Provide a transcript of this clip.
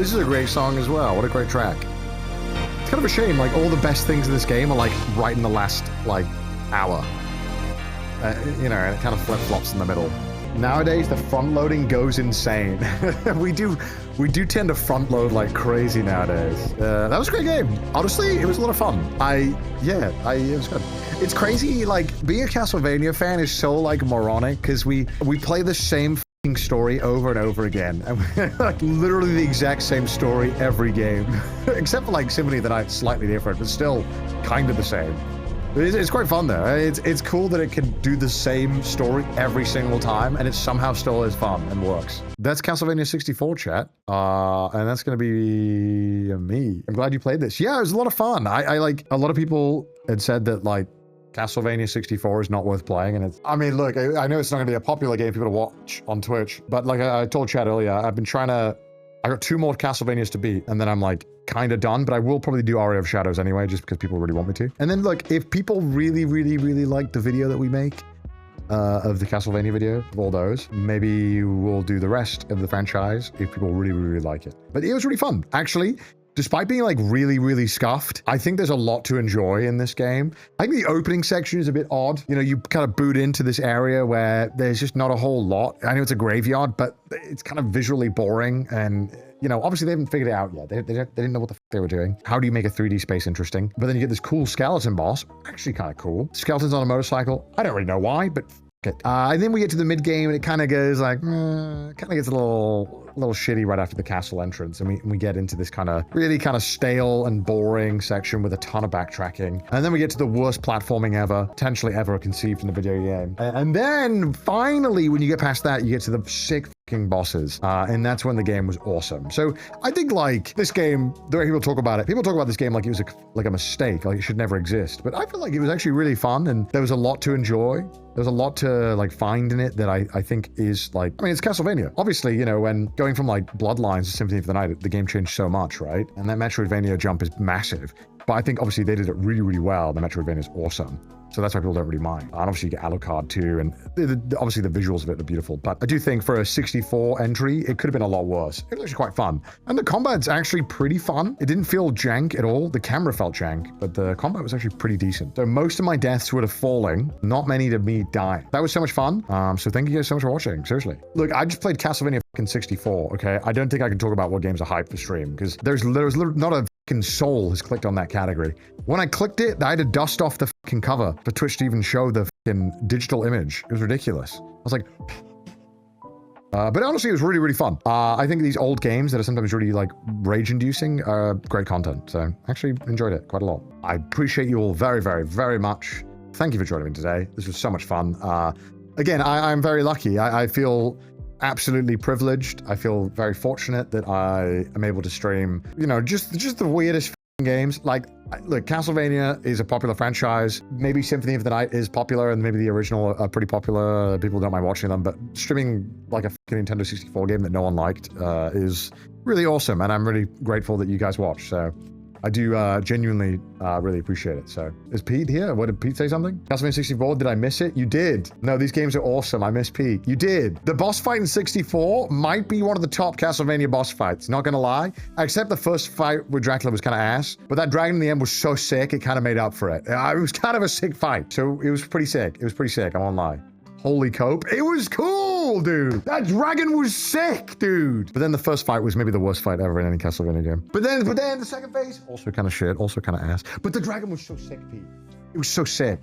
This is a great song as well. What a great track. It's kind of a shame, like, all the best things in this game are, like, right in the last, like, hour. You know, and it kind of flip-flops in the middle. Nowadays, the front-loading goes insane. we do tend to front-load like crazy nowadays. That was a great game. Honestly, it was a lot of fun. It was good. It's crazy, like, being a Castlevania fan is so, like, moronic, because we play the same f***ing story over and over again. And we're, like, literally the exact same story every game. Except for, like, Symphony of the Night, slightly different, but still kind of the same. It's quite fun though. It's cool that it can do the same story every single time, and it somehow still is fun and works. That's Castlevania 64, chat. And that's gonna be me. I'm glad you played this. Yeah, it was a lot of fun. I like, a lot of people had said that, like, Castlevania 64 is not worth playing, and it's, I mean, look, I know it's not gonna be a popular game for people to watch on Twitch, but like I told Chad earlier, I've been trying to, I got 2 more Castlevanias to beat, and then I'm like, kind of done, but I will probably do Aria of Shadows anyway, just because people really want me to. And then, look, if people really like the video that we make, of the Castlevania video, of all those, maybe we'll do the rest of the franchise if people really like it. But it was really fun. Actually, despite being, like, really scuffed, I think there's a lot to enjoy in this game. I think the opening section is a bit odd. You know, you kind of boot into this area where there's just not a whole lot. I know it's a graveyard, but it's kind of visually boring, and, you know, obviously they haven't figured it out yet. They didn't know what the f they were doing. How do you make a 3D space interesting? But then you get this cool skeleton boss, actually kind of cool. Skeletons on a motorcycle. I don't really know why, but f it. And then we get to the mid game, and it kind of goes like, kind of gets a little shitty right after the castle entrance, and we get into this kind of really kind of stale and boring section with a ton of backtracking, and then we get to the worst platforming ever, potentially ever conceived in a video game, and then finally, when you get past that, you get to the sick fucking bosses, and that's when the game was awesome. So I think, like, this game, the way people talk about it, people talk about this game like it was a mistake, like it should never exist, but I feel like it was actually really fun, and there was a lot to enjoy. There's a lot to, like, find in it that I think is, like, I mean, it's Castlevania. Obviously, you know, when going from, like, Bloodlines to Symphony of the Night, the game changed so much, right? And that Metroidvania jump is massive. But I think, obviously, they did it really well. The Metroidvania is awesome. So that's why people don't really mind. And obviously, you get Alucard, too, and obviously, the visuals of it are beautiful. But I do think for a 64 entry, it could have been a lot worse. It was actually quite fun. And the combat's actually pretty fun. It didn't feel jank at all. The camera felt jank, but the combat was actually pretty decent. So most of my deaths would have fallen, not many to me dying. That was so much fun. So thank you guys so much for watching. Seriously. Look, I just played Castlevania fucking 64, okay? I don't think I can talk about what games are hyped for stream, because there's not a fucking soul has clicked on that category. When I clicked it, I had to dust off the fucking cover for Twitch to even show the fucking digital image. It was ridiculous. I was like, but honestly, it was really fun. I think these old games that are sometimes really, like, rage-inducing are great content. So I actually enjoyed it quite a lot. I appreciate you all very much. Thank you for joining me today. This was so much fun. Again, I'm very lucky. I feel absolutely privileged. I feel very fortunate that I am able to stream, you know, just the weirdest games. Like, look, Castlevania is a popular franchise. Maybe Symphony of the Night is popular, and maybe the original are pretty popular. People don't mind watching them, but streaming like a fucking Nintendo 64 game that no one liked is really awesome, and I'm really grateful that you guys watch. So I do genuinely really appreciate it. So is Pete here? What, did Pete say something? Castlevania 64, did I miss it? You did. No, these games are awesome. I miss Pete. You did. The boss fight in 64 might be one of the top Castlevania boss fights, not gonna lie. Except the first fight with Dracula was kind of ass, but that dragon in the end was so sick, it kind of made up for it. It was kind of a sick fight. So it was pretty sick. It was pretty sick, I won't lie. Holy cope. It was cool, dude. That dragon was sick, dude. But then the first fight was maybe the worst fight ever in any Castlevania game. But then the second phase, also kind of shit, also kind of ass. But the dragon was so sick, Pete. It was so sick.